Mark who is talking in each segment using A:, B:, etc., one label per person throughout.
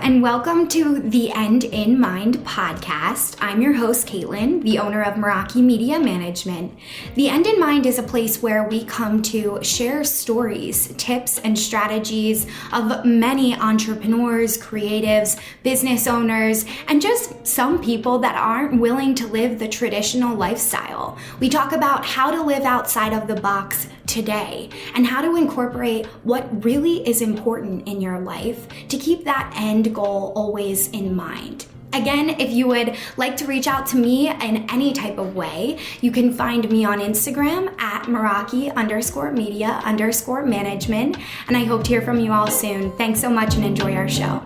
A: and welcome to the End in Mind podcast. I'm your host, Caitlin, the owner of Meraki Media Management. The End in Mind is a place where we come to share stories, tips, and strategies of many entrepreneurs, creatives, business owners, and just some people that aren't willing to live the traditional lifestyle. We talk about how to live outside of the box today and how to incorporate what really is important in your life to keep that end goal always in mind. Again, if you would like to reach out to me in any type of way, you can find me on Instagram at Meraki_media_management. And I hope to hear from you all soon. Thanks so much and enjoy our show.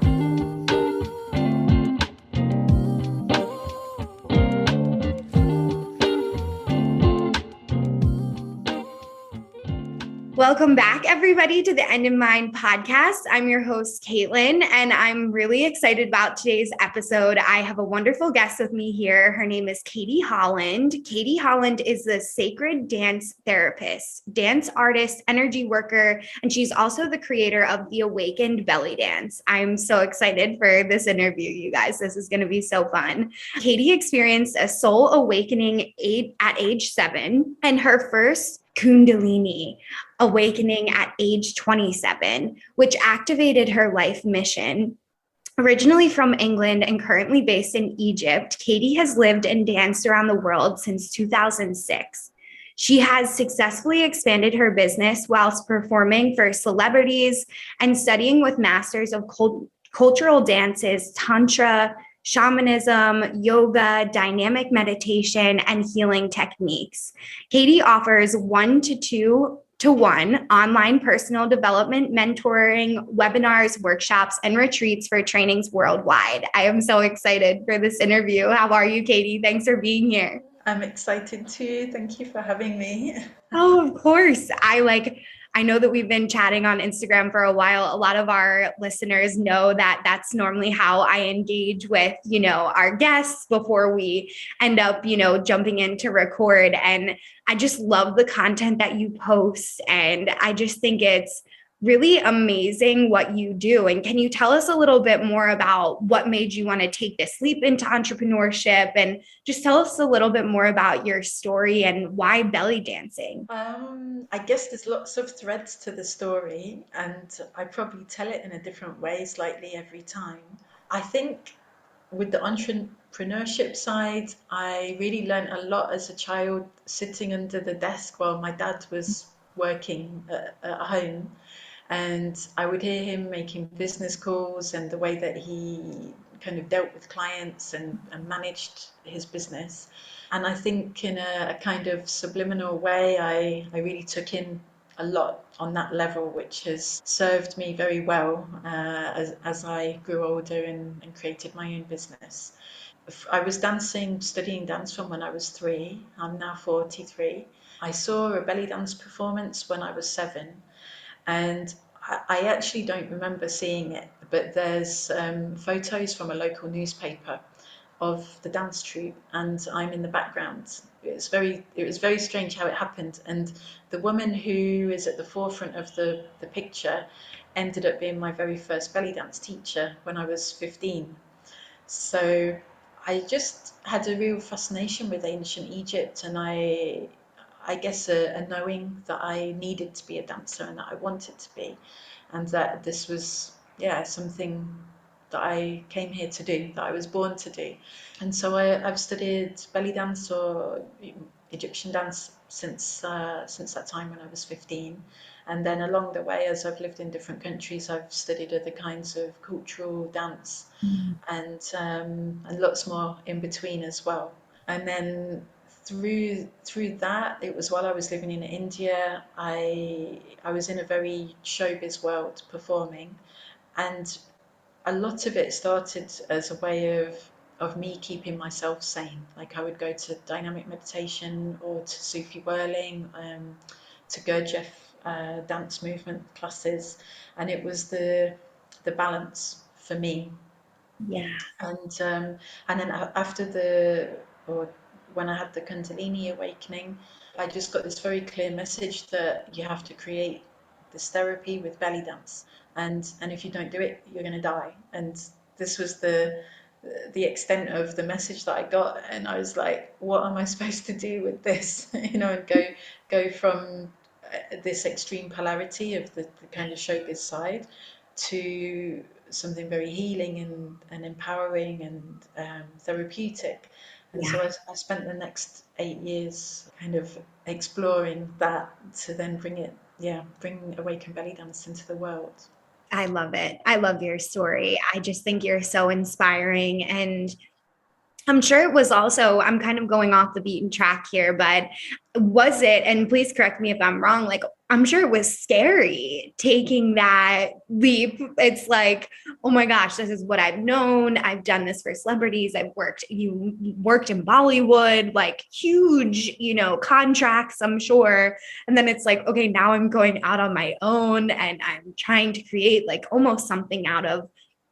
A: Welcome back, everybody, to the End in Mind podcast. I'm your host, Caitlin, and I'm really excited about today's episode. I have a wonderful guest with me here. Her name is Katie Holland. Katie Holland is the sacred dance therapist, dance artist, energy worker, and she's also the creator of the Awakened Belly Dance. I'm so excited for this interview, you guys. This is going to be so fun. Katie experienced a soul awakening at age 7, and her first Kundalini awakening at age 27, which activated her life mission. Originally from England and currently based in Egypt, Katie has lived and danced around the world since 2006. She has successfully expanded her business whilst performing for celebrities and studying with masters of cultural dances, tantra, shamanism, yoga, dynamic meditation, and healing techniques. Katie offers 1-to-1 online personal development, mentoring, webinars, workshops, and retreats for trainings worldwide. I am so excited for this interview. How are you, Katie? Thanks for being here.
B: I'm excited too. Thank you for having me.
A: Oh, of course. I know that we've been chatting on Instagram for a while. A lot of our listeners know that that's normally how I engage with, our guests before we end up, jumping in to record. And I just love the content that you post. And I just think it's really amazing what you do. And can you tell us a little bit more about what made you want to take this leap into entrepreneurship, and just tell us a little bit more about your story and why belly dancing?
B: I guess there's lots of threads to the story, and I probably tell it in a different way slightly every time. I think with the entrepreneurship side, I really learned a lot as a child sitting under the desk while my dad was working at home. And I would hear him making business calls and the way that he kind of dealt with clients and managed his business. And I think in a kind of subliminal way, I really took in a lot on that level, which has served me very well as I grew older and created my own business. I was studying dance from when I was 3. I'm now 43. I saw a belly dance performance when I was 7. And I actually don't remember seeing it, but there's photos from a local newspaper of the dance troupe, and I'm in the background. It was very strange how it happened. And the woman who is at the forefront of the picture ended up being my very first belly dance teacher when I was 15. So I just had a real fascination with ancient Egypt, and I guess a knowing that I needed to be a dancer and that I wanted to be, and that this was something that I came here to do, that I was born to do. And so I've studied belly dance or Egyptian dance since that time when I was 15. And then along the way, as I've lived in different countries, I've studied other kinds of cultural dance and lots more in between as well. And then through that, it was while I was living in India, I was in a very showbiz world performing, and a lot of it started as a way of me keeping myself sane. Like I would go to dynamic meditation or to Sufi whirling, to Gurdjieff dance movement classes, and it was the balance for me.
A: Yeah.
B: And then when I had the Kundalini awakening, I just got this very clear message that you have to create this therapy with belly dance, and if you don't do it, you're going to die. And this was the extent of the message that I got, and I was like, what am I supposed to do with this? And go from this extreme polarity of the kind of showbiz side to something very healing and empowering and therapeutic. And
A: Yeah.
B: so I spent the next 8 years kind of exploring that to then bring Awaken Belly Dance into the world.
A: I love it. I love your story. I just think you're so inspiring. And I'm sure it was also, I'm kind of going off the beaten track here, but was it, and please correct me if I'm wrong, like, I'm sure it was scary taking that leap. It's like, oh my gosh, this is what I've known. I've done this for celebrities. You worked in Bollywood, like huge, contracts, I'm sure. And then it's like, okay, now I'm going out on my own and I'm trying to create like almost something out of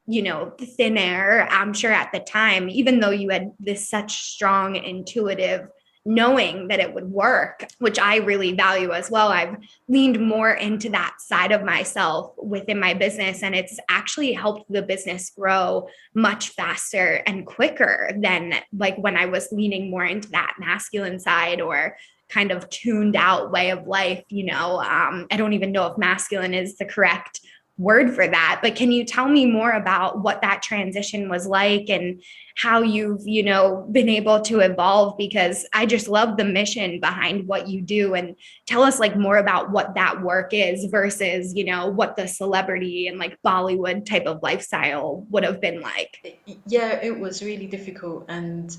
A: thin air. I'm sure at the time, even though you had this such strong intuitive knowing that it would work, which I really value as well. I've leaned more into that side of myself within my business, and it's actually helped the business grow much faster and quicker than like when I was leaning more into that masculine side or kind of tuned out way of life. I don't even know if masculine is the correct word for that, but can you tell me more about what that transition was like and how you've been able to evolve? Because I just love the mission behind what you do, and tell us like more about what that work is versus what the celebrity and like Bollywood type of lifestyle would have been like.
B: Yeah, it was really difficult, and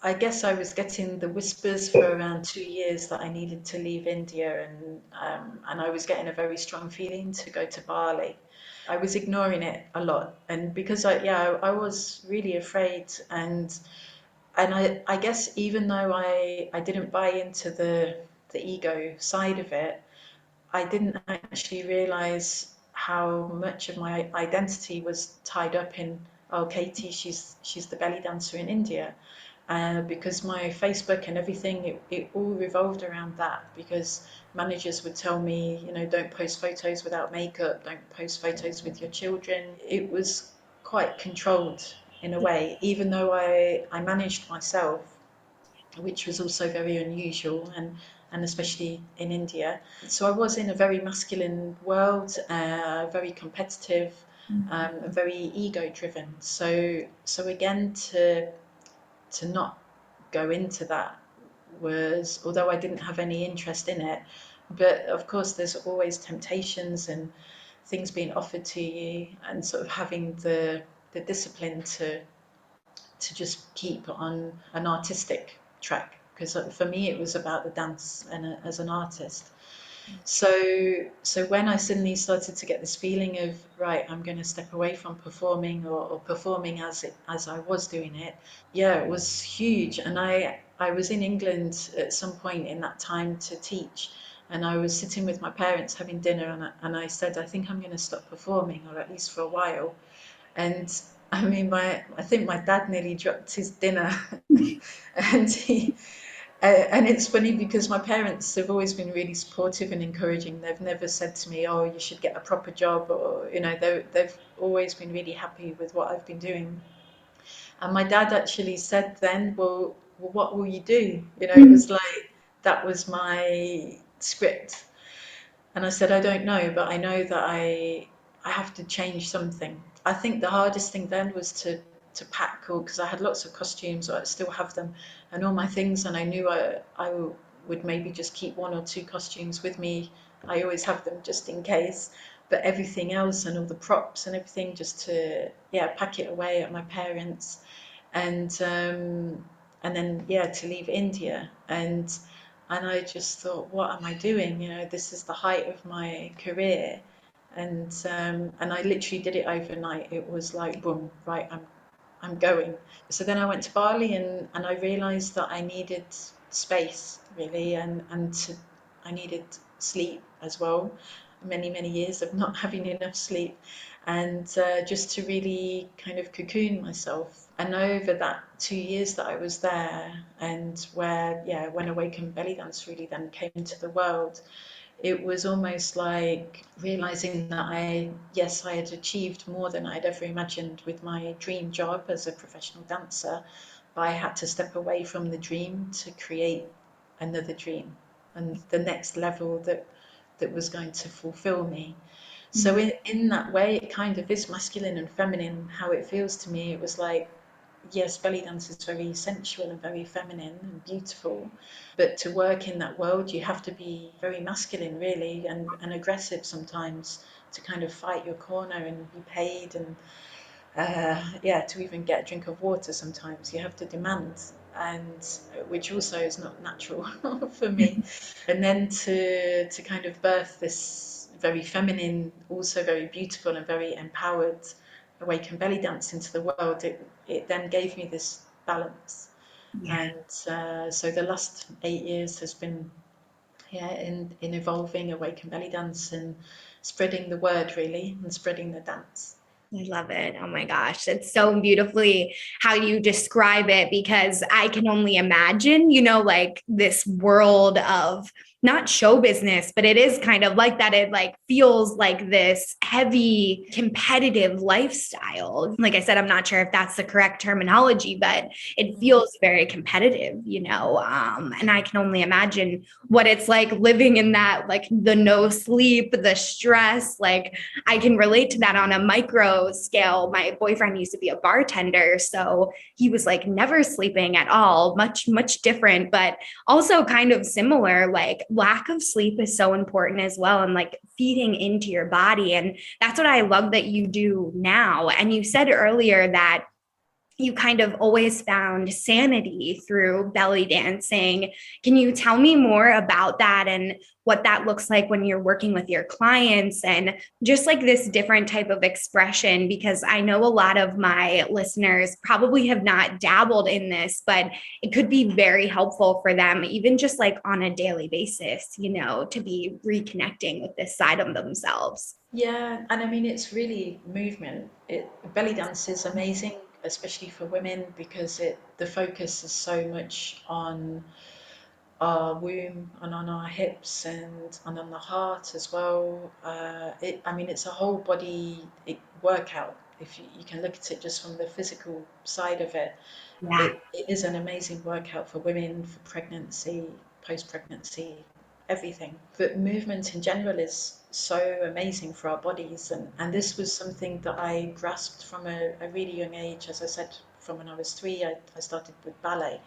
B: I guess I was getting the whispers for around 2 years that I needed to leave India, and I was getting a very strong feeling to go to Bali. I was ignoring it a lot, and because I was really afraid, and I guess even though I didn't buy into the ego side of it, I didn't actually realize how much of my identity was tied up in, oh, Katie, she's the belly dancer in India. Because my Facebook and everything, it all revolved around that. Because managers would tell me, don't post photos without makeup, don't post photos with your children. It was quite controlled in a way, even though I managed myself, which was also very unusual, and especially in India. So I was in a very masculine world, very competitive, and very ego driven. So again, to not go into that was, although I didn't have any interest in it, but of course there's always temptations and things being offered to you, and sort of having the discipline to just keep on an artistic track, because for me it was about the dance and as an artist. So when I suddenly started to get this feeling of, right, I'm going to step away from performing, or performing as I was doing it, yeah, it was huge. And I was in England at some point in that time to teach, and I was sitting with my parents having dinner, and I said, I think I'm going to stop performing, or at least for a while. And I mean, I think my dad nearly dropped his dinner, and and it's funny because my parents have always been really supportive and encouraging. They've never said to me, "Oh, you should get a proper job," or they've always been really happy with what I've been doing. And my dad actually said then, well, what will you do? It was like that was my script. And I said, I don't know, but I know that I have to change something. I think the hardest thing then was to pack, because I had lots of costumes, or I still have them, and all my things, and I knew I would maybe just keep one or two costumes with me. I always have them just in case, but everything else and all the props and everything, just to pack it away at my parents, and then to leave India. And I just thought, what am I doing? This is the height of my career, and I literally did it overnight. It was like, boom, right, I'm going. So then I went to Bali, and I realized that I needed space, really, and I needed sleep as well. Many years of not having enough sleep, and just to really kind of cocoon myself. And over that 2 years that I was there, and when Awaken Belly Dance really then came into the world, it was almost like realizing that yes, I had achieved more than I'd ever imagined with my dream job as a professional dancer, but I had to step away from the dream to create another dream and the next level that was going to fulfill me. So in that way, it kind of is masculine and feminine, how it feels to me. It was like, yes, belly dance is very sensual and very feminine and beautiful, but to work in that world, you have to be very masculine, really, and aggressive sometimes to kind of fight your corner and be paid and yeah, to even get a drink of water sometimes you have to demand, and which also is not natural for me. And then to kind of birth this very feminine, also very beautiful and very empowered awaken belly dance into the world, it then gave me this balance.
A: Yeah.
B: And so the last 8 years has been, yeah, in evolving awaken belly dance and spreading the word, really, and spreading the dance.
A: I love it. Oh my gosh. It's so beautifully how you describe it, because I can only imagine, like this world of not show business, but it is kind of like that. It like feels like this heavy competitive lifestyle. Like I said, I'm not sure if that's the correct terminology, but it feels very competitive, and I can only imagine what it's like living in that, like the no sleep, the stress, like I can relate to that on a micro scale. My boyfriend used to be a bartender, so he was like never sleeping at all, much, much different, but also kind of similar. Like lack of sleep is so important as well, and like feeding into your body. And that's what I love that you do now. And you said earlier that you kind of always found sanity through belly dancing. Can you tell me more about that and what that looks like when you're working with your clients and just like this different type of expression? Because I know a lot of my listeners probably have not dabbled in this, but it could be very helpful for them, even just like on a daily basis, to be reconnecting with this side of themselves.
B: Yeah, and I mean it's really movement. Belly dance is amazing, especially for women, because the focus is so much on our womb and on our hips and on the heart as well. I mean it's a whole body workout. If you can look at it just from the physical side of it,
A: Yeah.
B: it is an amazing workout for women, for pregnancy, post-pregnancy, everything. But movement in general is so amazing for our bodies. And this was something that I grasped from a really young age. As I said, from when I was 3, I started with ballet.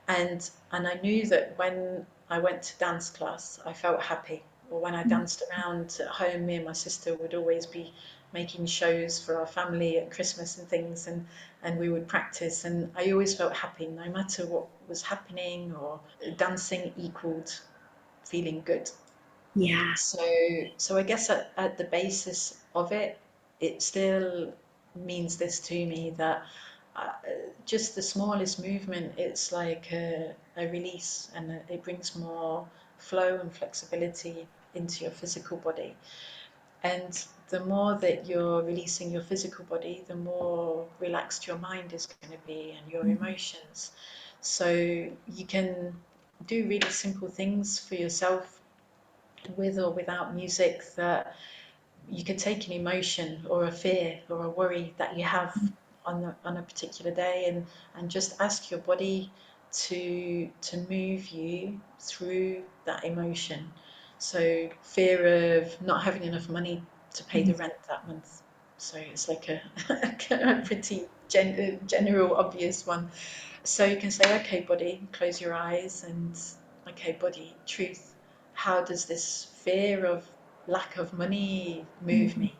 B: And I knew that when I went to dance class, I felt happy. Or when I danced around at home, me and my sister would always be making shows for our family at Christmas and things, and we would practice. And I always felt happy, no matter what was happening, or dancing equaled feeling good.
A: Yeah.
B: So, so I guess at the basis of it, it still means this to me that uh, just the smallest movement, it's like a release, and it brings more flow and flexibility into your physical body. And the more that you're releasing your physical body, the more relaxed your mind is going to be and your emotions. So you can do really simple things for yourself with or without music, that you could take an emotion or a fear or a worry that you have on a particular day, and just ask your body to move you through that emotion. So fear of not having enough money to pay the rent that month. So it's like a pretty general, obvious one. So you can say, okay, body, close your eyes, and okay, body, truth. How does this fear of lack of money move me?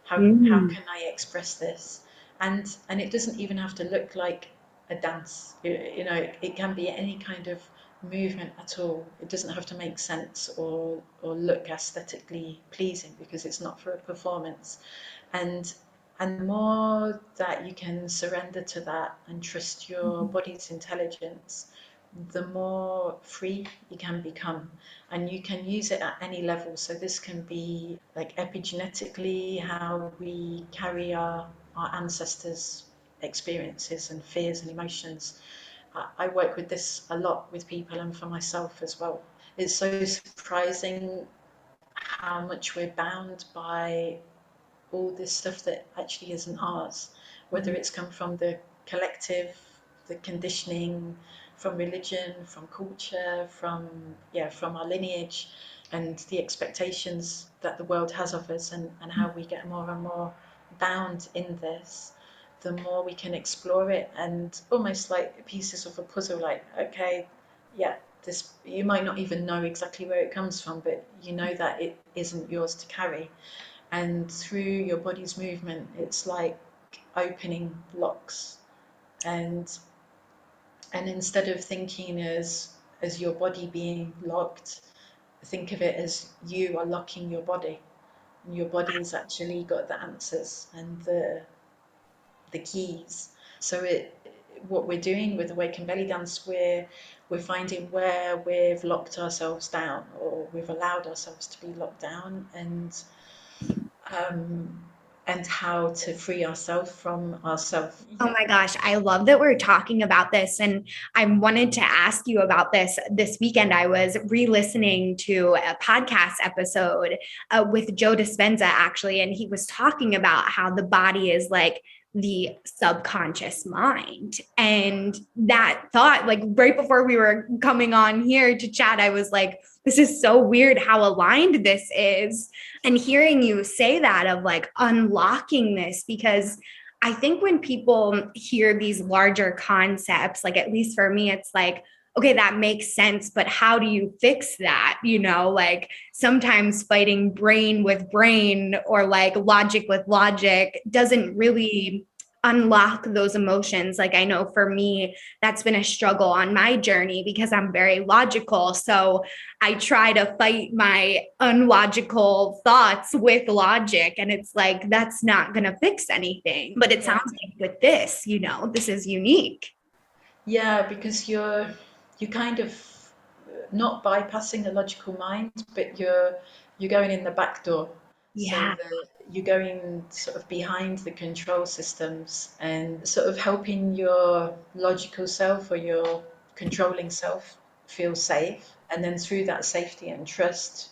B: How
A: Mm.
B: can I express this? And it doesn't even have to look like a dance. It can be any kind of movement at all. It doesn't have to make sense or look aesthetically pleasing, because it's not for a performance. And and the more that you can surrender to that and trust your body's intelligence, the more free you can become. And you can use it at any level. So this can be like epigenetically, how we carry our ancestors' experiences and fears and emotions. I work with this a lot with people and for myself as well. It's so surprising how much we're bound by all this stuff that actually isn't ours, whether it's come from the collective, the conditioning, from religion, from culture, from our lineage, and the expectations that the world has of us, and how we get more and more bound in this. The more we can explore it, and almost like pieces of a puzzle, like, okay, yeah, this, you might not even know exactly where it comes from, but you know that it isn't yours to carry. And through your body's movement, it's like opening locks. And and instead of thinking as your body being locked, think of it as you are locking your body, and your body's actually got the answers and the keys. So it what we're doing with Awaken Belly Dance, we're finding where we've locked ourselves down, or we've allowed ourselves to be locked down, um, and how to free ourselves from ourselves.
A: Oh
B: Yeah.
A: my gosh, I love that we're talking about this. And I wanted to ask you about this weekend. I was re listening to a podcast episode with Joe Dispenza, actually, and he was talking about how the body is like the subconscious mind. And that thought, like right before we were coming on here to chat, I was like, this is so weird how aligned this is. And hearing you say that of like unlocking this, because I think when people hear these larger concepts, like at least for me, it's like, okay, that makes sense, but how do you fix that? You know, like sometimes fighting brain with brain or like logic with logic doesn't really unlock those emotions. Like I know for me, that's been a struggle on my journey because I'm very logical. So I try to fight my unlogical thoughts with logic. And it's like, that's not going to fix anything. But it
B: Yeah.
A: sounds like with this, you know, this is unique.
B: Yeah, because you're kind of not bypassing the logical mind, but you're going in the back door. So
A: Yeah.
B: that you're going sort of behind the control systems and sort of helping your logical self or your controlling self feel safe. And then through that safety and trust,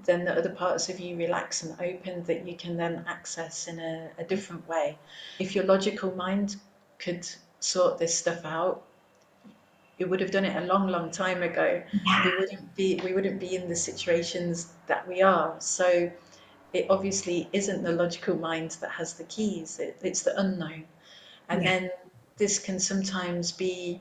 B: then the other parts of you relax and open, that you can then access in a different way. If your logical mind could sort this stuff out, it would have done it a long, long time ago.
A: Yeah.
B: We wouldn't be in the situations that we are. So it obviously isn't the logical mind that has the keys. It's the unknown. And
A: Yeah.
B: then this can sometimes be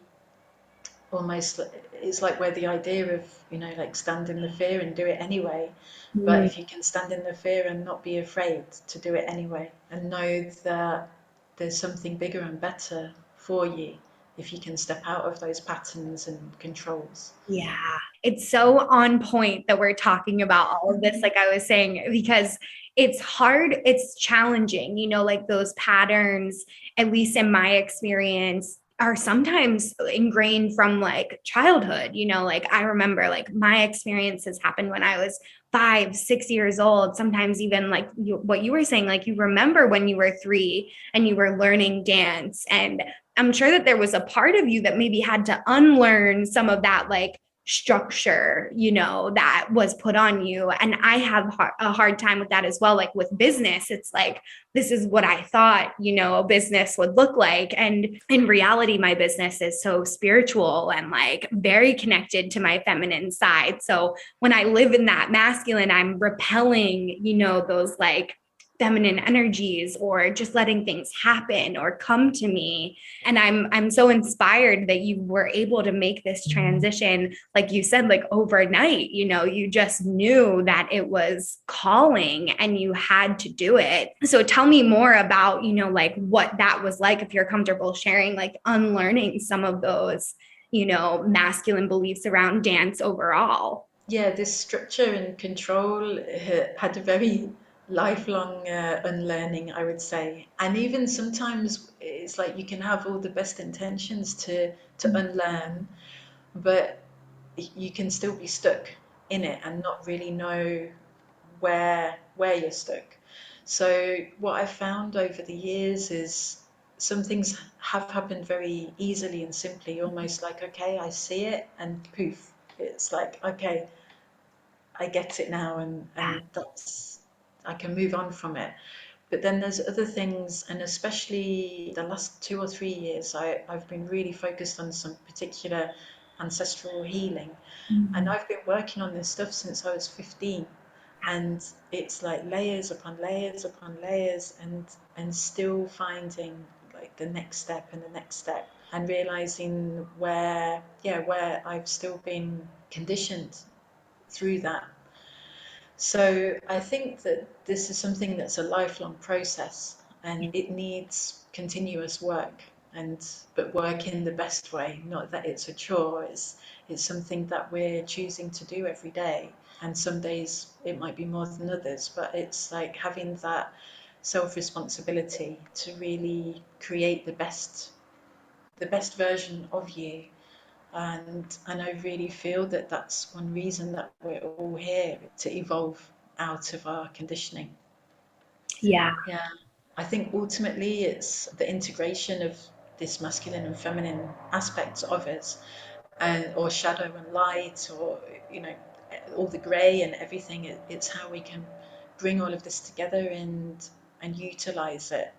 B: almost, it's like where the idea of, like, stand in the fear and do it anyway. But
A: Mm.
B: if you can stand in the fear and not be afraid to do it anyway, and know that there's something bigger and better for you, if you can step out of those patterns and controls.
A: Yeah, it's so on point that we're talking about all of this, like I was saying, because it's hard, it's challenging, you know, like those patterns, at least in my experience, are sometimes ingrained from like childhood, you know, like I remember like my experiences happened when I was 5, 6 years old, sometimes even like what you were saying, like you remember when you were 3 and you were learning dance. And I'm sure that there was a part of you that maybe had to unlearn some of that like structure, you know, that was put on you. And I have a hard time with that as well. Like with business, it's like, this is what I thought, you know, a business would look like. And in reality, my business is so spiritual and like very connected to my feminine side. So when I live in that masculine, I'm repelling, you know, those like feminine energies or just letting things happen or come to me. And I'm so inspired that you were able to make this transition, like you said, like overnight. You know, you just knew that it was calling and you had to do it. So tell me more about, you know, like what that was like, if you're comfortable sharing, like unlearning some of those, you know, masculine beliefs around dance overall.
B: Yeah, this structure and control had a very lifelong unlearning, I would say. And even sometimes it's like you can have all the best intentions to unlearn, but you can still be stuck in it and not really know where you're stuck. So what I've found over the years is some things have happened very easily and simply, almost like, okay, I see it, and poof, it's like, okay, I get it now, and that's, I can move on from it. But then there's other things, and especially the last 2 or 3 years, I've been really focused on some particular ancestral healing. And
A: Mhm.
B: I've been working on this stuff since I was 15. And it's like layers upon layers upon layers, and still finding like the next step and the next step, and realizing where, yeah, where I've still been conditioned through that. So I think that this is something that's a lifelong process, and it needs continuous work, and but work in the best way, not that it's a chore. It's something that we're choosing to do every day. And some days it might be more than others, but it's like having that self-responsibility to really create the best version of you. And I really feel that that's one reason that we're all here, to evolve out of our conditioning.
A: Yeah.
B: Yeah, I think ultimately it's the integration of this masculine and feminine aspects of us, and or shadow and light, or you know, all the grey and everything. It's how we can bring all of this together and utilize it.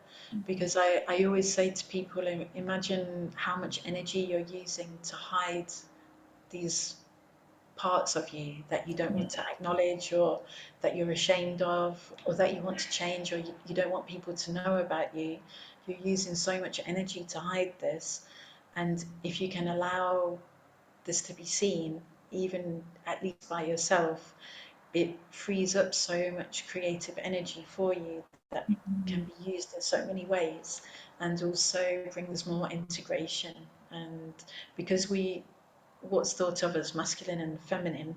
B: Because I always say to people, imagine how much energy you're using to hide these parts of you that you don't want to acknowledge, or that you're ashamed of, or that you want to change, or you don't want people to know about you. You're using so much energy to hide this. And if you can allow this to be seen, even at least by yourself, it frees up so much creative energy for you that can
A: Mhm.
B: be used in so many ways, and also brings more integration. And because what's thought of as masculine and feminine,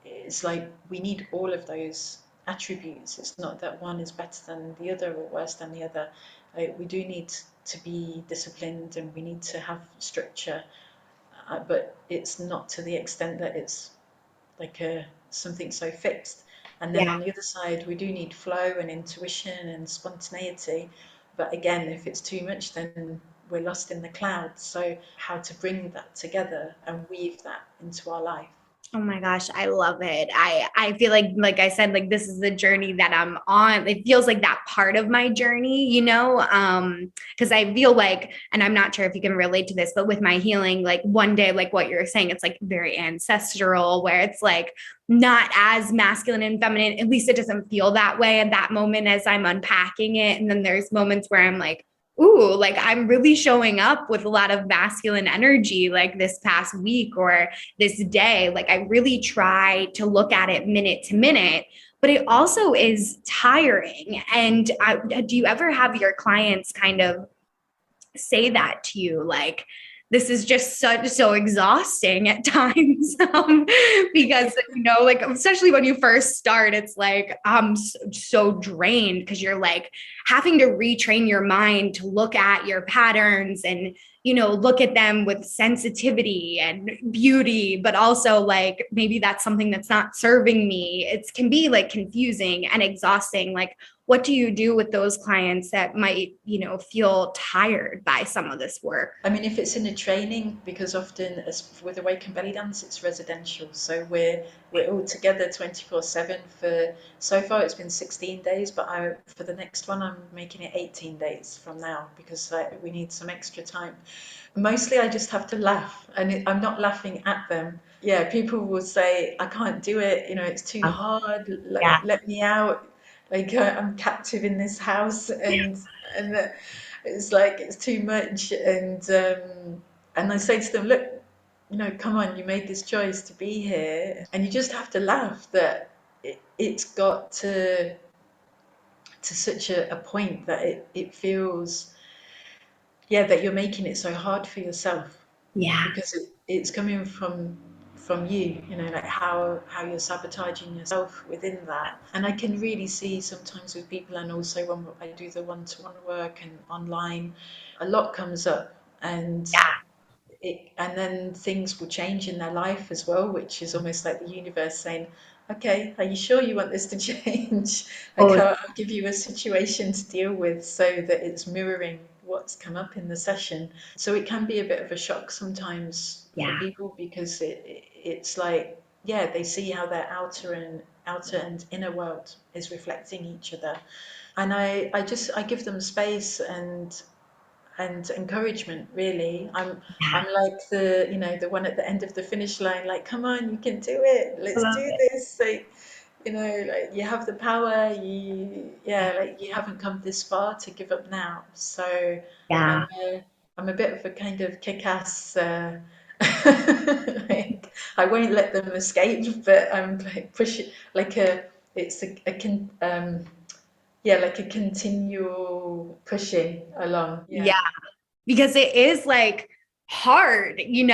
B: it's like we need all of those attributes. It's not that one is better than the other or worse than the other. We do need to be disciplined, and we need to have structure, but it's not to the extent that it's like a something so fixed. And then
A: Yeah.
B: on the other side, we do need flow and intuition and spontaneity. But again, if it's too much, then we're lost in the clouds. So how to bring that together and weave that into our life.
A: Oh my gosh, I love it. I feel like I said, like this is the journey that I'm on. It feels like that part of my journey, because I feel like, and I'm not sure if you can relate to this, but with my healing, like one day, like what you're saying, it's like very ancestral, where it's like not as masculine and feminine. At least it doesn't feel that way at that moment as I'm unpacking it. And then there's moments where I'm like, ooh, like I'm really showing up with a lot of masculine energy, like this past week or this day. Like I really try to look at it minute to minute, but it also is tiring. And do you ever have your clients kind of say that to you, like this is just so exhausting at times, because like especially when you first start, it's like I'm so drained because you're like having to retrain your mind to look at your patterns and look at them with sensitivity and beauty, but also like maybe that's something that's not serving me. It can be like confusing and exhausting. Like what do you do with those clients that might feel tired by some of this work?
B: I mean, if it's in a training, because often as with Awaken Belly Dance, it's residential, so we're all together 24/7 for, so far it's been 16 days, but for the next one I'm making it 18 days from now, because we need some extra time. Mostly I just have to laugh, and I'm not laughing at them. Yeah, people will say, I can't do it, it's too hard,
A: Yeah.
B: let me out, like I'm captive in this house, and it's like it's too much. And I say to them, look, come on, you made this choice to be here, and you just have to laugh that it's got to such a point that it feels, yeah, that you're making it so hard for yourself,
A: Yeah.
B: because it's coming from you, like how you're sabotaging yourself within that. And I can really see sometimes with people, and also when I do the one-to-one work and online, a lot comes up, and then things will change in their life as well, which is almost like the universe saying, okay, are you sure you want this to change?
A: Oh,
B: Okay, I'll give you a situation to deal with so that it's mirroring what's come up in the session. So it can be a bit of a shock sometimes for
A: yeah.
B: people, because it's like yeah, they see how their outer and inner world is reflecting each other. And I give them space and encouragement, really. I'm like the, the one at the end of the finish line, like, come on, you can do it,
A: I
B: let's
A: love
B: do
A: it.
B: this. Like, like, you have the power, yeah, like, you haven't come this far to give up now. So I'm
A: Yeah.
B: a, I'm a bit of a kind of kick-ass, like, I won't let them escape, but I'm like pushing, like it's yeah, like a continual pushing along.
A: Yeah.
B: Yeah.
A: Because it is like hard, and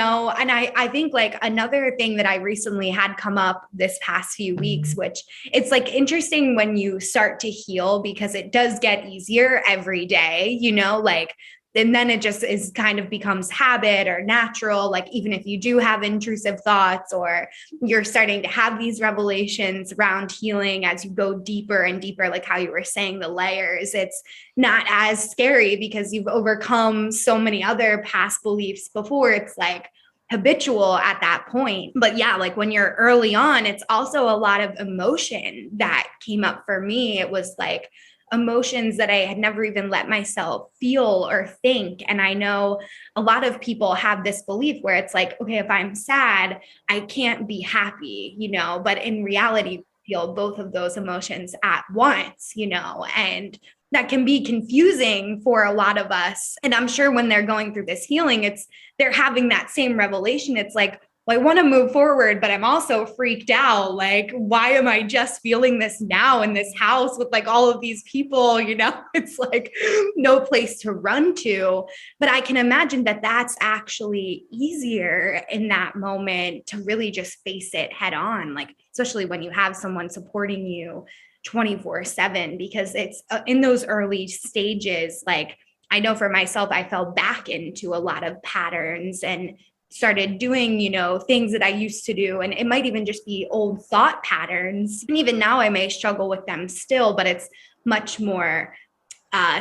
A: I think like another thing that I recently had come up this past few weeks, which it's like interesting when you start to heal because it does get easier every day, like, and then it just is kind of becomes habit or natural. Like, even if you do have intrusive thoughts or you're starting to have these revelations around healing as you go deeper and deeper, like how you were saying, the layers, it's not as scary because you've overcome so many other past beliefs before. It's like habitual at that point. But yeah, like when you're early on, it's also a lot of emotion that came up for me. It was like emotions that I had never even let myself feel or think. And I know a lot of people have this belief where it's like, okay, if I'm sad, I can't be happy, but in reality, feel both of those emotions at once, and that can be confusing for a lot of us. And I'm sure when they're going through this healing, they're having that same revelation. It's like, well, I want to move forward, but I'm also freaked out. Like, why am I just feeling this now in this house with like all of these people? It's like no place to run to. But I can imagine that that's actually easier in that moment to really just face it head on, like, especially when you have someone supporting you 24/7, because it's in those early stages. Like, I know for myself, I fell back into a lot of patterns and started doing, things that I used to do. And it might even just be old thought patterns. And even now, I may struggle with them still, but it's much more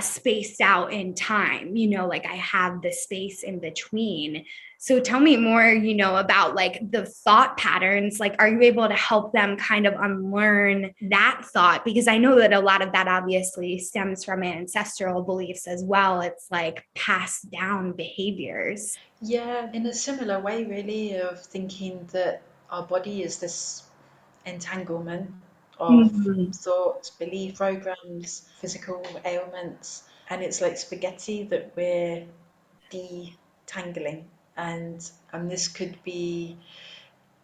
A: spaced out in time, like I have the space in between. So tell me more, about like the thought patterns. Like, are you able to help them kind of unlearn that thought? Because I know that a lot of that obviously stems from ancestral beliefs as well. It's like passed down behaviors.
B: Yeah, in a similar way, really, of thinking that our body is this entanglement of
A: Mhm.
B: thoughts, belief programs, physical ailments, and it's like spaghetti that we're detangling. And this could be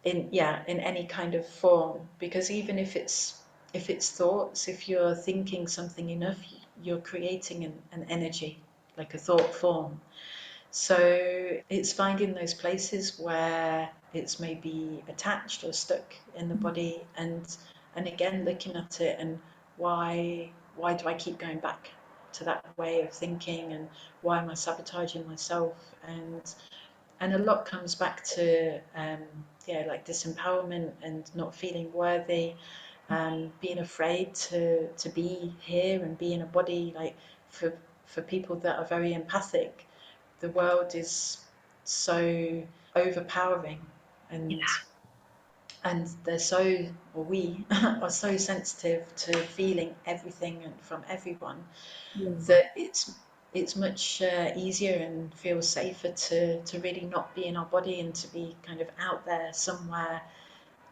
B: in any kind of form, because even if it's thoughts, if you're thinking something enough, you're creating an energy, like a thought form. So it's finding those places where it's maybe attached or stuck in the body, and again looking at it, and why do I keep going back to that way of thinking, and why am I sabotaging myself? And a lot comes back to yeah, like disempowerment and not feeling worthy, being afraid to be here and be in a body. Like, for people that are very empathic, the world is so overpowering, and they're so, or we are so sensitive to feeling everything and from everyone,
A: Yeah.
B: that it's much easier and feels safer to really not be in our body, and to be kind of out there somewhere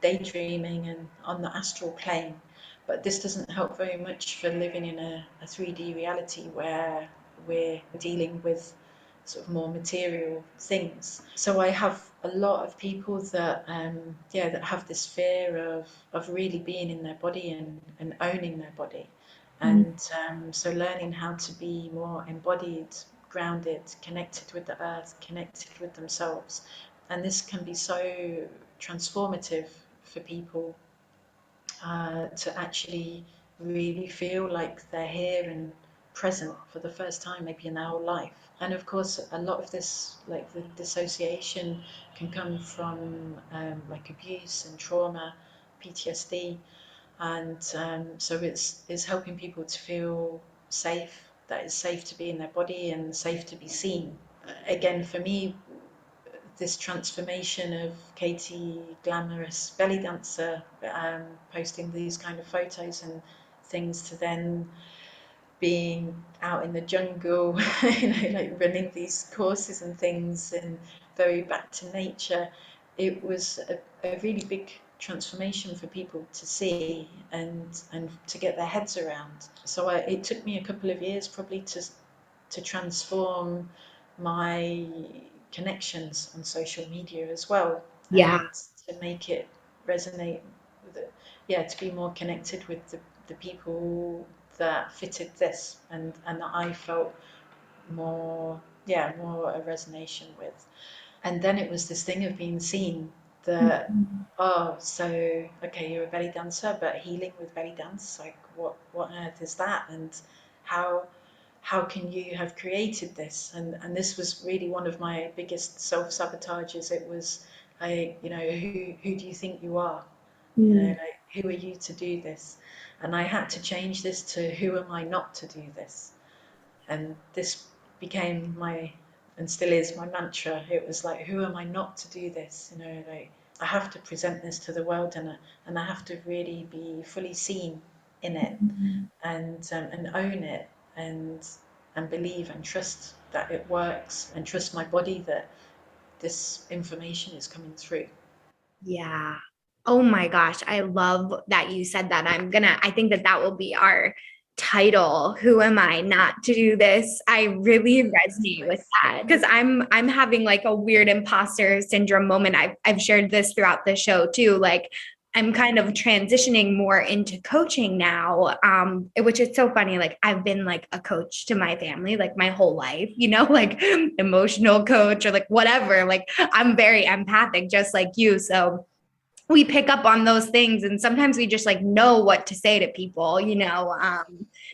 B: daydreaming and on the astral plane. But this doesn't help very much for living in a 3D reality where we're dealing with sort of more material things. So I have a lot of people that yeah, that have this fear of really being in their body and owning their body. And so learning how to be more embodied, grounded, connected with the earth, connected with themselves. And this can be so transformative for people, to actually really feel like they're here and present for the first time, maybe in their whole life. And of course, a lot of this, like the dissociation, can come from like abuse and trauma, PTSD, and so it's helping people to feel safe. That it's safe to be in their body and safe to be seen. Again, for me, this transformation of Katie, glamorous belly dancer, posting these kind of photos and things, to then being out in the jungle, like running these courses and things, and very back to nature. It was a really big transformation for people to see and to get their heads around. So it took me a couple of years probably to transform my connections on social media as well,
A: Yeah.
B: and to make it resonate with it. Yeah, to be more connected with the people that fitted this, and that I felt more, yeah, more a resonation with. And then it was this thing of being seen, that,
A: Mhm.
B: oh, so okay, you're a belly dancer, but healing with belly dance, like what on earth is that? And how how can you have created this? And this was really one of my biggest self-sabotages. It was like, who do you think you are?
A: Mm.
B: Like, who are you to do this? And I had to change this to, who am I not to do this? And this became my, and still is my mantra. It was like, who am I not to do this? Like, I have to present this to the world, and I have to really be fully seen in it, and own it, and believe and trust that it works, and trust my body that this information is coming through.
A: Yeah. Oh my gosh. I love that you said that. I think that that will be our title. Who am I not to do this? I really
B: That's
A: resonate with
B: nice.
A: that because I'm having like a weird imposter syndrome moment. I've shared this throughout the show too. Like I'm kind of transitioning more into coaching now, which is so funny. Like I've been like a coach to my family like my whole life, like emotional coach or like whatever. Like I'm very empathic, just like you. So we pick up on those things and sometimes we just like know what to say to people,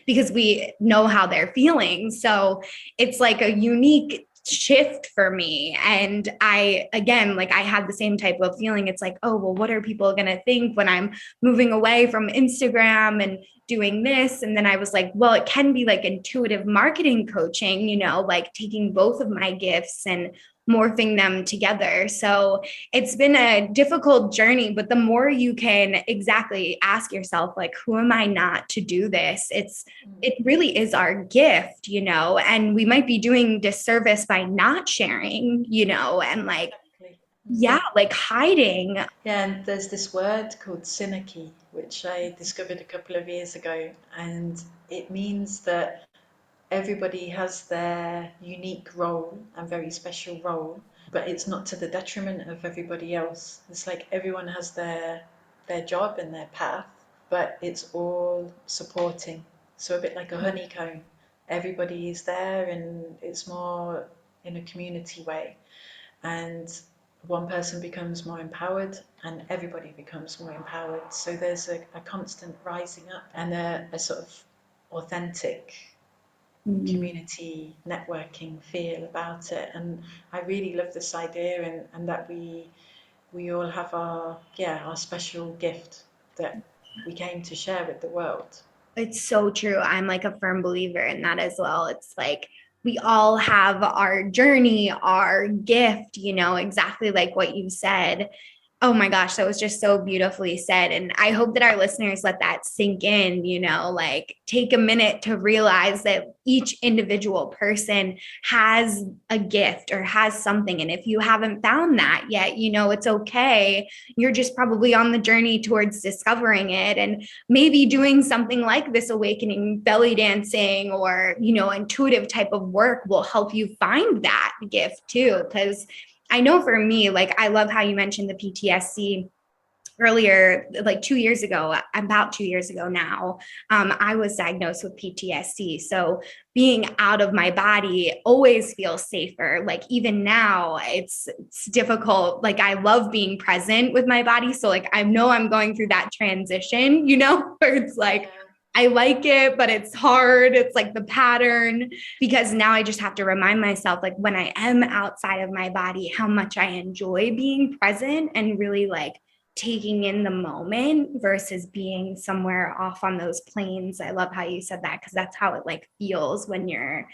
A: because we know how they're feeling. So it's like a unique shift for me. And I, again, like I had the same type of feeling. It's like, oh, well, what are people going to think when I'm moving away from Instagram and doing this? And then I was like, well, it can be like intuitive marketing coaching, like taking both of my gifts and morphing them together. So it's been a difficult journey, but the more you can exactly ask yourself, like, who am I not to do this? It really is our gift, and we might be doing disservice by not sharing, and like,
B: Exactly.
A: yeah, like hiding.
B: Yeah, and there's this word called ynechie, which I discovered a couple of years ago, and it means that everybody has their unique role and very special role, but it's not to the detriment of everybody else. It's like everyone has their job and their path, but it's all supporting. So a bit like a honeycomb. Everybody is there, and it's more in a community way. And one person becomes more empowered, and everybody becomes more empowered. So there's a constant rising up, and a sort of authentic
A: Mm.
B: community networking feel about it. And I really love this idea, and that we all have our special gift that we came to share with the world.
A: It's so true. I'm like a firm believer in that as well. It's like we all have our journey, our gift, exactly like what you said. Oh my gosh, that was just so beautifully said. And I hope that our listeners let that sink in, like take a minute to realize that each individual person has a gift or has something. And if you haven't found that yet, it's okay. You're just probably on the journey towards discovering it. And maybe doing something like this awakening, belly dancing, or, intuitive type of work will help you find that gift too. Because I know for me, like I love how you mentioned the PTSD earlier, like 2 years ago, about 2 years ago now, I was diagnosed with PTSD. So being out of my body always feels safer. Like even now, it's difficult. Like I love being present with my body. So like I know I'm going through that transition, where it's like
B: Yeah.
A: I like it, but it's hard. It's like the pattern because now I just have to remind myself, like when I am outside of my body, how much I enjoy being present and really like taking in the moment versus being somewhere off on those planes. I love how you said that because that's how it like feels when you're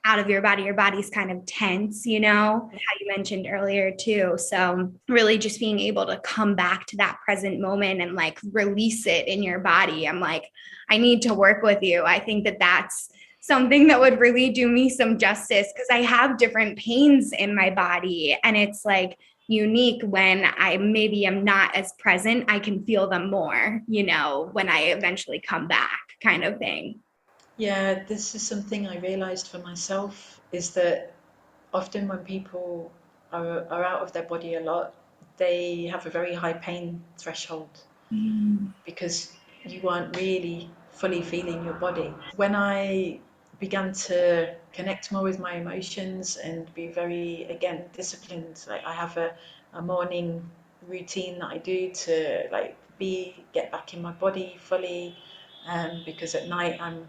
A: out of your body's kind of tense, you know, how you mentioned earlier too. So really just being able to come back to that present moment and like release it in your body. I'm like, I need to work with you. I think that that's something that would really do me some justice because I have different pains in my body, and it's like unique when I maybe am not as present, I can feel them more, you know, when I eventually come back, kind of thing.
B: Yeah, this is something I realized for myself is that often when people are out of their body a lot, they have a very high pain threshold
A: Mm.
B: because you aren't really fully feeling your body. When I began to connect more with my emotions and be very, again, disciplined, like I have a morning routine that I do to like get back in my body fully, because at night I'm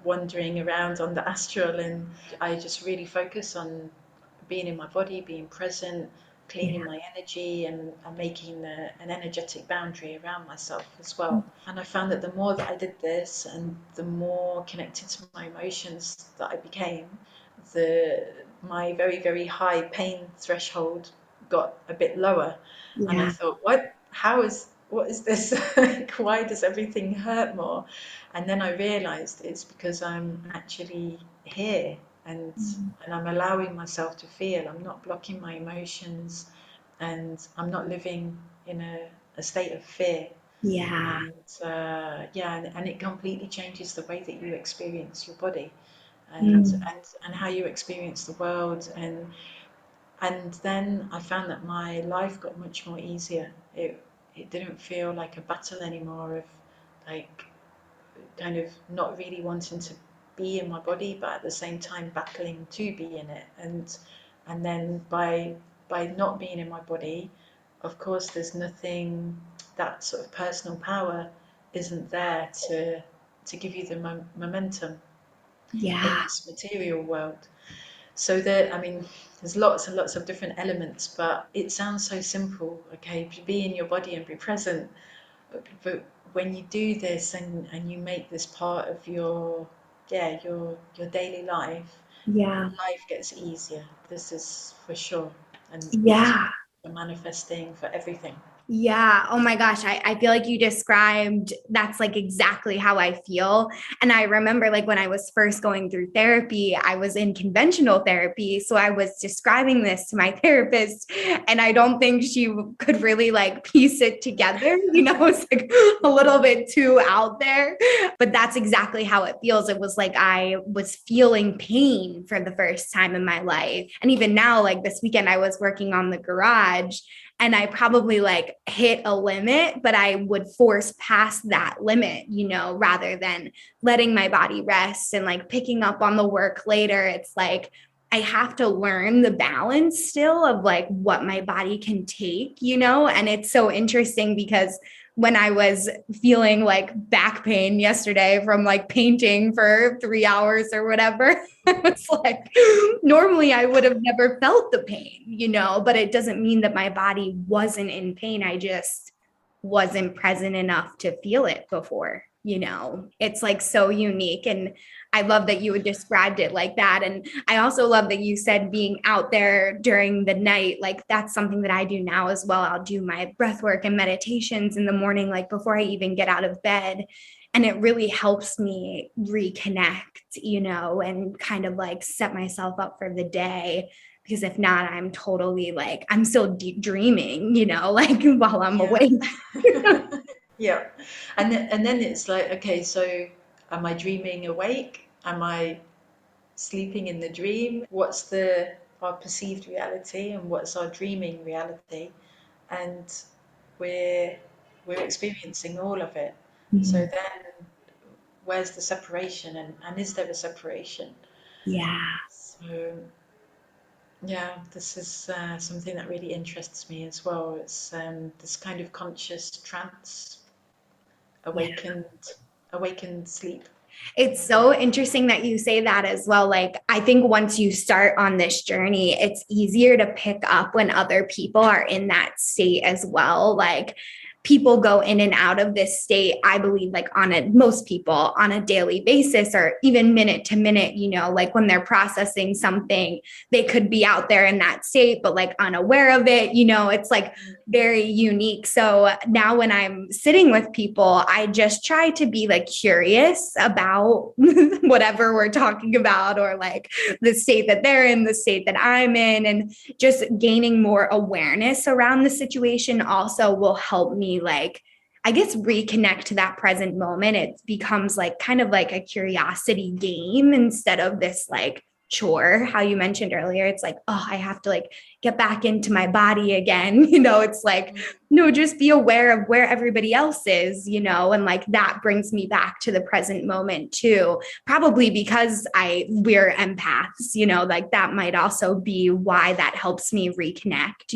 B: wandering around on the astral, and I just really focus on being in my body, being present, cleaning
A: Yeah.
B: my energy, and making an energetic boundary around myself as well. And I found that the more that I did this and the more connected to my emotions that I became, the my very, very high pain threshold got a bit lower. And I
A: Yeah.
B: thought, what is this? Like, why does everything hurt more? And then I realized it's because I'm actually here, and and I'm allowing myself to feel. I'm not blocking my emotions, and I'm not living in a state of fear.
A: Yeah.
B: And yeah, and it completely changes the way that you experience your body,
A: Mm.
B: and how you experience the world. And then I found that my life got much more easier. It didn't feel like a battle anymore of like kind of not really wanting to be in my body, but at the same time battling to be in it. And then by not being in my body, of course, there's nothing, that sort of personal power isn't there to give you the momentum in
A: Yeah.
B: this material world. So that, I mean, there's lots and lots of different elements, but it sounds so simple. Okay, be in your body and be present. But when you do this, and you make this part of your, yeah, your daily life,
A: Yeah.
B: life gets easier. This is for sure. And this
A: Yeah.
B: for manifesting, for everything.
A: Yeah. Oh my gosh. I feel like you described that's like exactly how I feel. And I remember like when I was first going through therapy, I was in conventional therapy. So I was describing this to my therapist, and I don't think she could really like piece it together. You know, it's like a little bit too out there, but that's exactly how it feels. It was like I was feeling pain for the first time in my life. And even now, like this weekend, I was working on the garage, and I probably like hit a limit, but I would force past that limit, you know, rather than letting my body rest and like picking up on the work later. It's like I have to learn the balance still of like what my body can take, you know. And it's so interesting because when I was feeling like back pain yesterday from like painting for 3 hours or whatever, it's like normally I would have never felt the pain, you know, but it doesn't mean that my body wasn't in pain. I just wasn't present enough to feel it before, you know. It's like so unique. And I love that you had described it like that. And I also love that you said being out there during the night. Like that's something that I do now as well. I'll do my breath work and meditations in the morning, like before I even get out of bed. And it really helps me reconnect, you know, and kind of like set myself up for the day. Because if not, I'm totally like, I'm still deep dreaming, you know, like while I'm
B: Yeah.
A: awake.
B: Yeah. And then it's like, okay, so am I dreaming awake? Am I sleeping in the dream? What's the our perceived reality, and what's our dreaming reality? And we're we're experiencing all of it. So
A: Mhm.
B: then where's the separation, and is there a separation?
A: Yeah.
B: So yeah, this is something that really interests me as well. It's this kind of conscious trance,
A: Yeah.
B: awakened sleep.
A: It's so interesting that you say that as well. Like, I think once you start on this journey, it's easier to pick up when other people are in that state as well. Like, people go in and out of this state, I believe, like most people on a daily basis or even minute to minute, like when they're processing something, they could be out there in that state, but like unaware of it, it's like very unique. So now when I'm sitting with people, I just try to be like curious about whatever we're talking about, or like the state that they're in, the state that I'm in, and just gaining more awareness around the situation also will help me, like, I guess, reconnect to that present moment. It becomes like kind of like a curiosity game instead of this like chore, how you mentioned earlier. It's like, oh, I have to like get back into my body again. It's like, no, just be aware of where everybody else is, and like that brings me back to the present moment too. Probably because we're empaths, like that might also be why that helps me reconnect,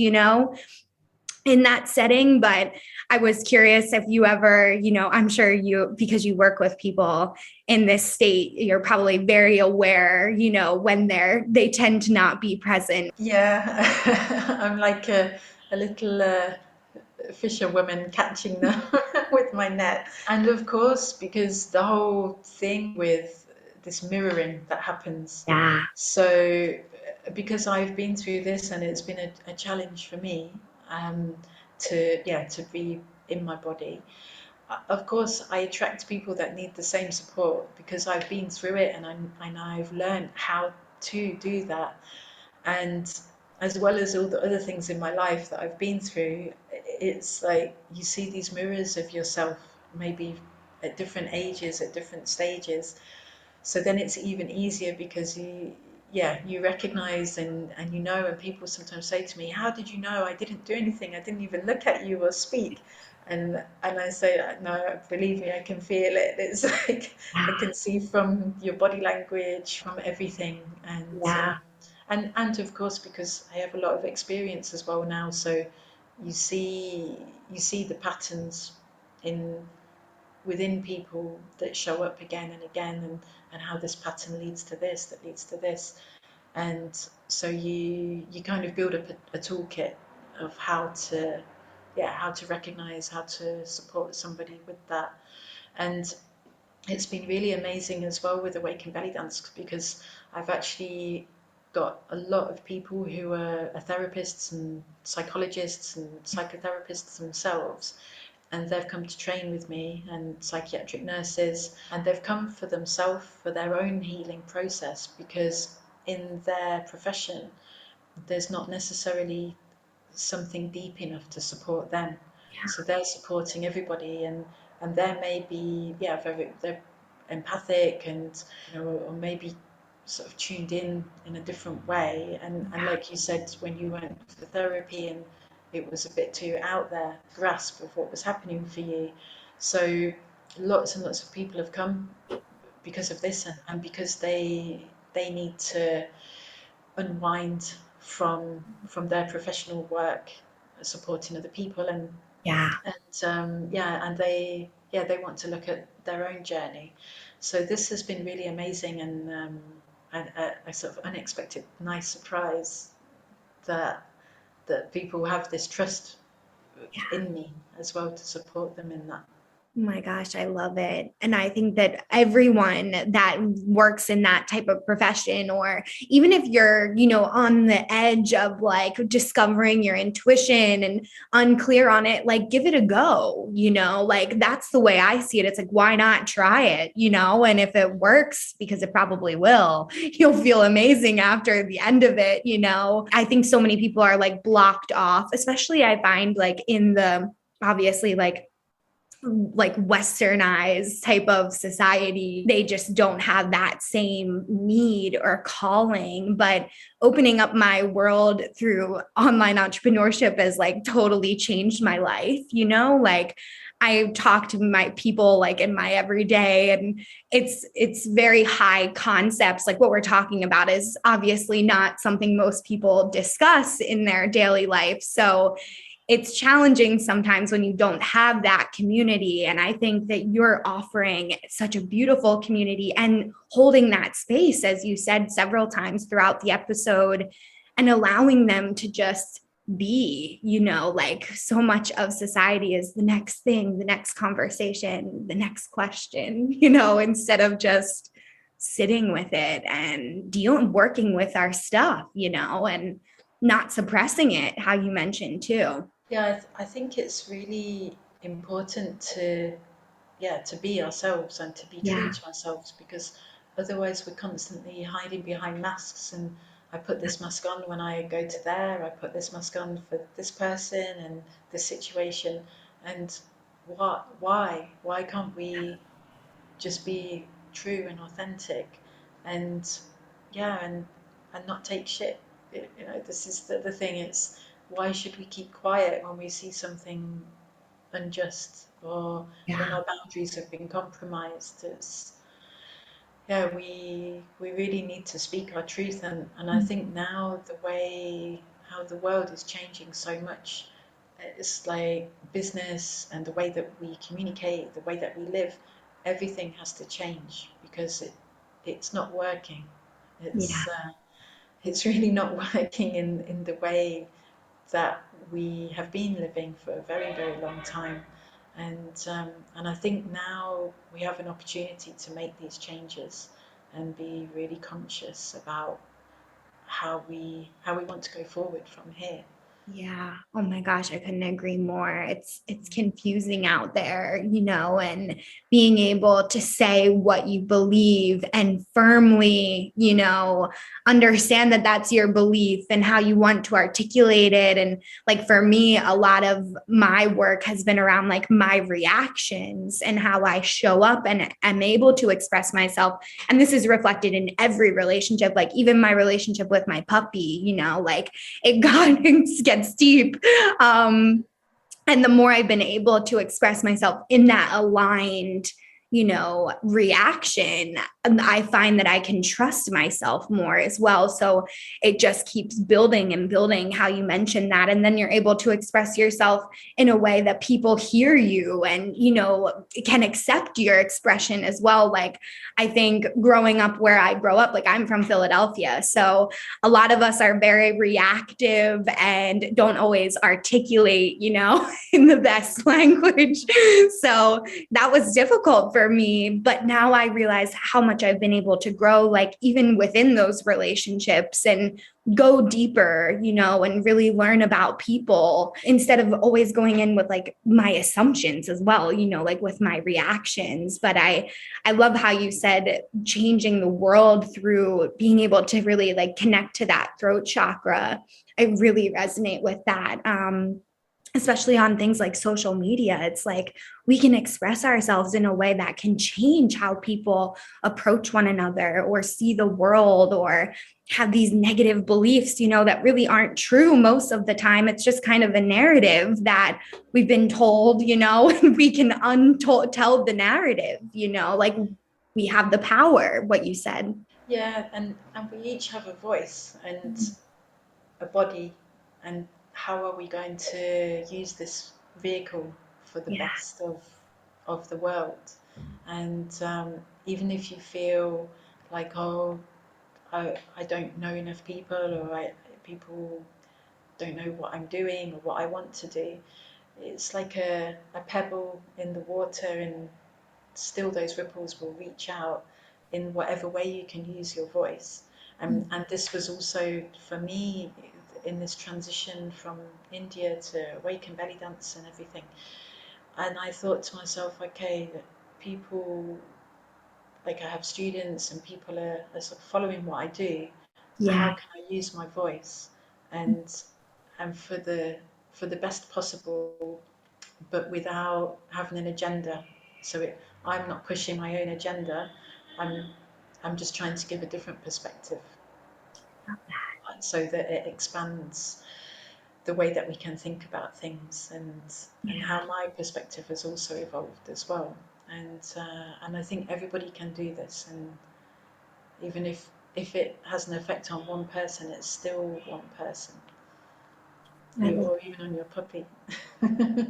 A: in that setting. But I was curious if you ever, I'm sure because you work with people in this state, you're probably very aware, when they tend to not be present.
B: Yeah, I'm like a little fisherwoman catching them with my net. And of course, because the whole thing with this mirroring that happens.
A: Yeah.
B: So, because I've been through this and it's been a challenge for me, um, to be in my body. Of course, I attract people that need the same support because I've been through it, and I've learned how to do that. And as well as all the other things in my life that I've been through, it's like you see these mirrors of yourself, maybe at different ages, at different stages. So then it's even easier because you recognize, and and people sometimes say to me, how did you know? I didn't do anything. I didn't even look at you or speak. And I say, no, believe me, I can feel it. It's like I can see from your body language, from everything.
A: Yeah.
B: And of course, because I have a lot of experience as well now, so you see the patterns in within people that show up again and again, and how this pattern leads to this, that leads to this. And so you kind of build up a toolkit of how to recognize, how to support somebody with that. And it's been really amazing as well with Awaken Belly Dance, because I've actually got a lot of people who are therapists and psychologists and psychotherapists themselves, and they've come to train with me, and psychiatric nurses, and they've come for themselves for their own healing process, because in their profession there's not necessarily something deep enough to support them. So they're supporting everybody, and they may be they're empathic, and or maybe sort of tuned in a different way. And like you said, when you went for therapy and it was a bit too out there grasp of what was happening for you. So lots and lots of people have come because of this, and because they need to unwind from their professional work supporting other people,
A: Yeah.
B: they want to look at their own journey. So this has been really amazing, and a sort of unexpected nice surprise that people have this trust in me as well to support them in that.
A: Oh my gosh, I love it. And I think that everyone that works in that type of profession, or even if you're, on the edge of like discovering your intuition and unclear on it, like give it a go, like that's the way I see it. It's like, why not try it, and if it works, because it probably will, you'll feel amazing after the end of it. I think so many people are like blocked off, especially I find like in the, obviously, like westernized type of society, they just don't have that same need or calling. But opening up my world through online entrepreneurship has like totally changed my life, like I talk to my people like in my everyday, and it's very high concepts. Like what we're talking about is obviously not something most people discuss in their daily life. So it's challenging sometimes when you don't have that community. And I think that you're offering such a beautiful community and holding that space, as you said several times throughout the episode, and allowing them to just be, you know, like so much of society is the next thing, the next conversation, the next question, you know, instead of just sitting with it and dealing, working with our stuff, you know, and not suppressing it, how you mentioned too.
B: Yeah, I think it's really important to, yeah, to be ourselves and to be true
A: Yeah.
B: to ourselves, because otherwise we're constantly hiding behind masks. And I put this mask on when I go to there, I put this mask on for this person and this situation. And why can't we just be true and authentic, and yeah, and not take shit? You know, this is the thing. It's, why should we keep quiet when we see something unjust, or when
A: Yeah.
B: our boundaries have been compromised? It's, yeah, we really need to speak our truth. And I think now the way how the world is changing so much, it's like business and the way that we communicate, the way that we live, everything has to change, because it's not working.
A: Yeah.
B: It's really not working in the way that we have been living for a very, very long time. And I think now we have an opportunity to make these changes and be really conscious about how we want to go forward from here.
A: Yeah. Oh my gosh, I couldn't agree more. It's confusing out there, you know, and being able to say what you believe and firmly, you know, understand that that's your belief and how you want to articulate it. And like for me, a lot of my work has been around like my reactions and how I show up and am able to express myself. And this is reflected in every relationship, like even my relationship with my puppy, you know, like it got gets deep. And the more I've been able to express myself in that aligned, you know, reaction, I find that I can trust myself more as well. So it just keeps building and building, how you mentioned that. And then you're able to express yourself in a way that people hear you and, you know, can accept your expression as well. Like, I think growing up where I grow up, like I'm from Philadelphia. So a lot of us are very reactive and don't always articulate, you know, in the best language. So that was difficult for me. But now I realize how much I've been able to grow, like even within those relationships and go deeper, you know, and really learn about people instead of always going in with like my assumptions as well, you know, like with my reactions. But I love how you said changing the world through being able to really like connect to that throat chakra. I really resonate with that. Especially on things like social media, it's like we can express ourselves in a way that can change how people approach one another or see the world or have these negative beliefs, you know, that really aren't true most of the time. It's just kind of a narrative that we've been told, you know, we can tell the narrative, you know, like we have the power, what you said.
B: Yeah, and we each have a voice and a body, and how are we going to use this vehicle for the
A: Yeah.
B: best of the world? And even if you feel like, oh, I don't know enough people, or people don't know what I'm doing or what I want to do, it's like a pebble in the water, and still those ripples will reach out in whatever way you can use your voice. And this was also for me in this transition from India to wake and belly dance and everything. And I thought to myself, okay, that people, like I have students and people are sort of following what I do. How
A: Yeah.
B: can I use my voice and for the best possible, but without having an agenda. So I'm not pushing my own agenda. I'm I'm just trying to give a different perspective, so that it expands the way that we can think about things, and
A: Yeah.
B: how my perspective has also evolved as well. And I think everybody can do this, and even if it has an effect on one person, it's still one person,
A: I love
B: or even on your puppy.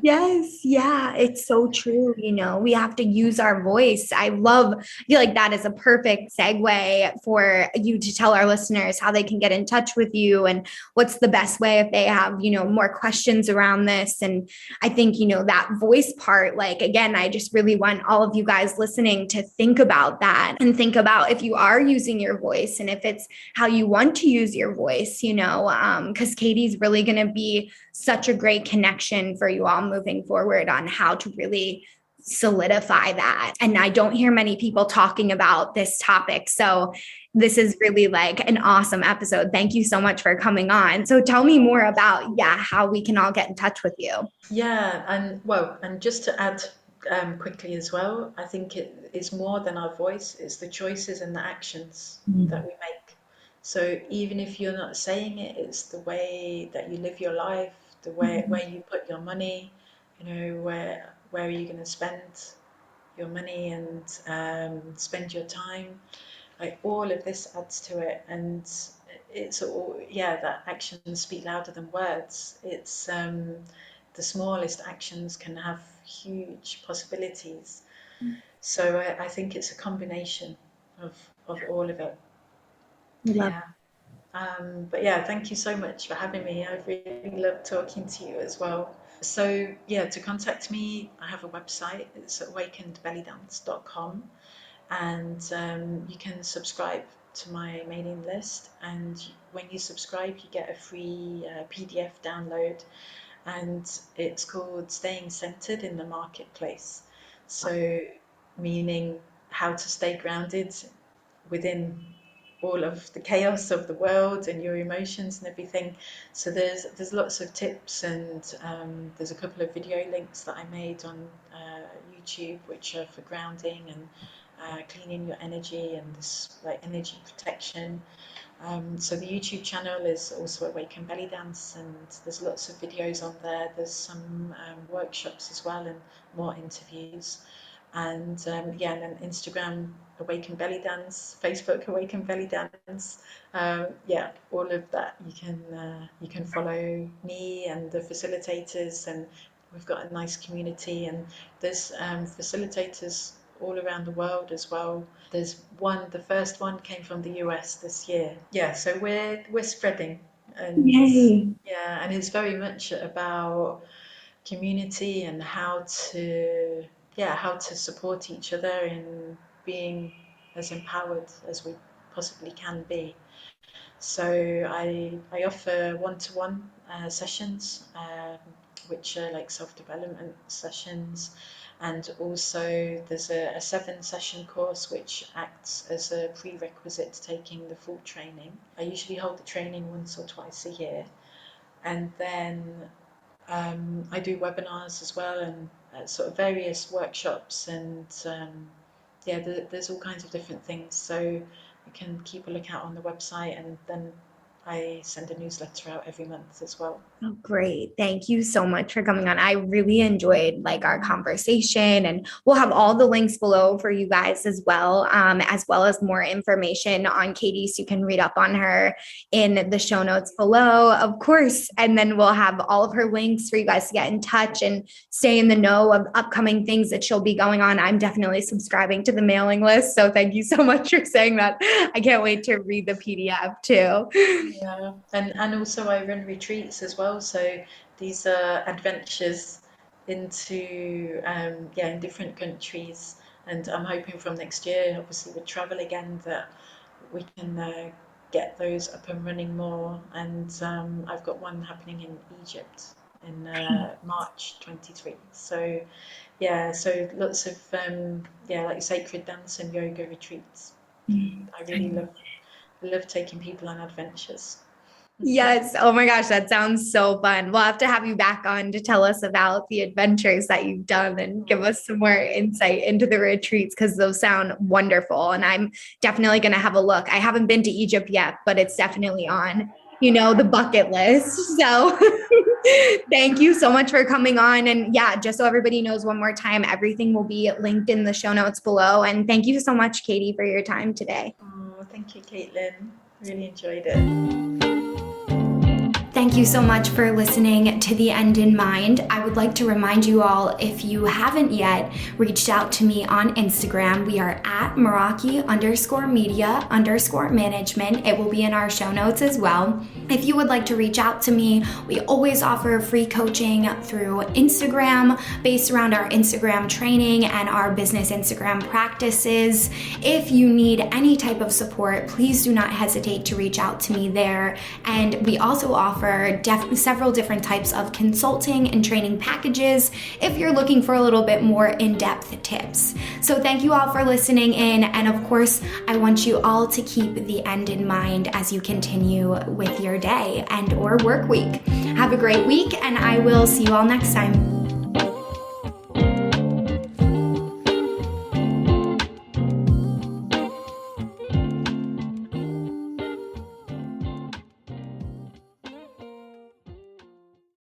A: Yes, yeah, it's so true. We have to use our voice. I feel like that is a perfect segue for you to tell our listeners how they can get in touch with you and what's the best way if they have, more questions around this. And I think, that voice part, like, again, I just really want all of you guys listening to think about that and think about if you are using your voice and if it's how you want to use your voice, because Katie's really going to be such a great connection for you all moving forward on how to really solidify that. And I don't hear many people talking about this topic. So this is really like an awesome episode. Thank you so much for coming on. So tell me more about, yeah, how we can all get in touch with you.
B: Yeah, and well, and just to add quickly as well, I think it's more than our voice, it's the choices and the actions that we make. So even if you're not saying it, it's the way that you live your life, the way
A: Mhm.
B: where you put your money, where are you going to spend your money and spend your time. Like all of this adds to it, and it's all, yeah, that actions speak louder than words. It's the smallest actions can have huge possibilities. So I think it's a combination of all of it.
A: Love.
B: Yeah. But yeah, thank you so much for having me. I've really loved talking to you as well. So yeah, to contact me, I have a website. It's awakenedbellydance.com, and you can subscribe to my mailing list. And when you subscribe, you get a free PDF download, and it's called Staying Centered in the Marketplace. So, meaning how to stay grounded within all of the chaos of the world and your emotions and everything. So there's lots of tips, and there's a couple of video links that I made on YouTube, which are for grounding and cleaning your energy and this like energy protection. So the YouTube channel is also Awaken Belly Dance, and there's lots of videos on there. There's some workshops as well and more interviews. And yeah, and then Instagram Awaken Belly Dance, Facebook Awaken Belly Dance. Yeah, all of that you can follow me and the facilitators, and we've got a nice community. And there's facilitators all around the world as well. There's one, the first one came from the US this year. Yeah, so we're spreading, and
A: Yay.
B: yeah, and it's very much about community and how to, yeah, how to support each other in being as empowered as we possibly can be. So I offer one-to-one sessions, which are like self-development sessions, and also there's a 7-session course which acts as a prerequisite to taking the full training. I usually hold the training once or twice a year, and then I do webinars as well, and sort of various workshops, and yeah, there's all kinds of different things. So you can keep a lookout on the website, and then I send a newsletter out every month as well.
A: Oh, great. Thank you so much for coming on. I really enjoyed like our conversation, and we'll have all the links below for you guys as well as more information on Katie. So you can read up on her in the show notes below, of course. And then we'll have all of her links for you guys to get in touch and stay in the know of upcoming things that she'll be going on. I'm definitely subscribing to the mailing list. So thank you so much for saying that. I can't wait to read the PDF too.
B: Yeah, and also I run retreats as well. So these are adventures into yeah, in different countries, and I'm hoping from next year, obviously with travel again, that we can get those up and running more. And I've got one happening in Egypt in March 23. So yeah, so lots of yeah, like sacred dance and yoga retreats. I really love taking people on adventures.
A: Yes. Oh my gosh, that sounds so fun. We'll have to have you back on to tell us about the adventures that you've done and give us some more insight into the retreats because those sound wonderful. And I'm definitely going to have a look. I haven't been to Egypt yet, but it's definitely on, the bucket list. So thank you so much for coming on. And yeah, just so everybody knows one more time, everything will be linked in the show notes below. And thank you so much, Katie, for your time today.
B: Oh, thank you, Caitlin. Really enjoyed it.
A: Thank Thank you so much for listening to The End in Mind. I would like to remind you all, if you haven't yet reached out to me on Instagram, we are at Meraki_media_management. It will be in our show notes as well. If you would like to reach out to me, we always offer free coaching through Instagram based around our Instagram training and our business Instagram practices. If you need any type of support, please do not hesitate to reach out to me there. And we also offer several different types of consulting and training packages if you're looking for a little bit more in-depth tips. So thank you all for listening in, and of course, I want you all to keep the end in mind as you continue with your day and or work week. Have a great week, and I will see you all next time.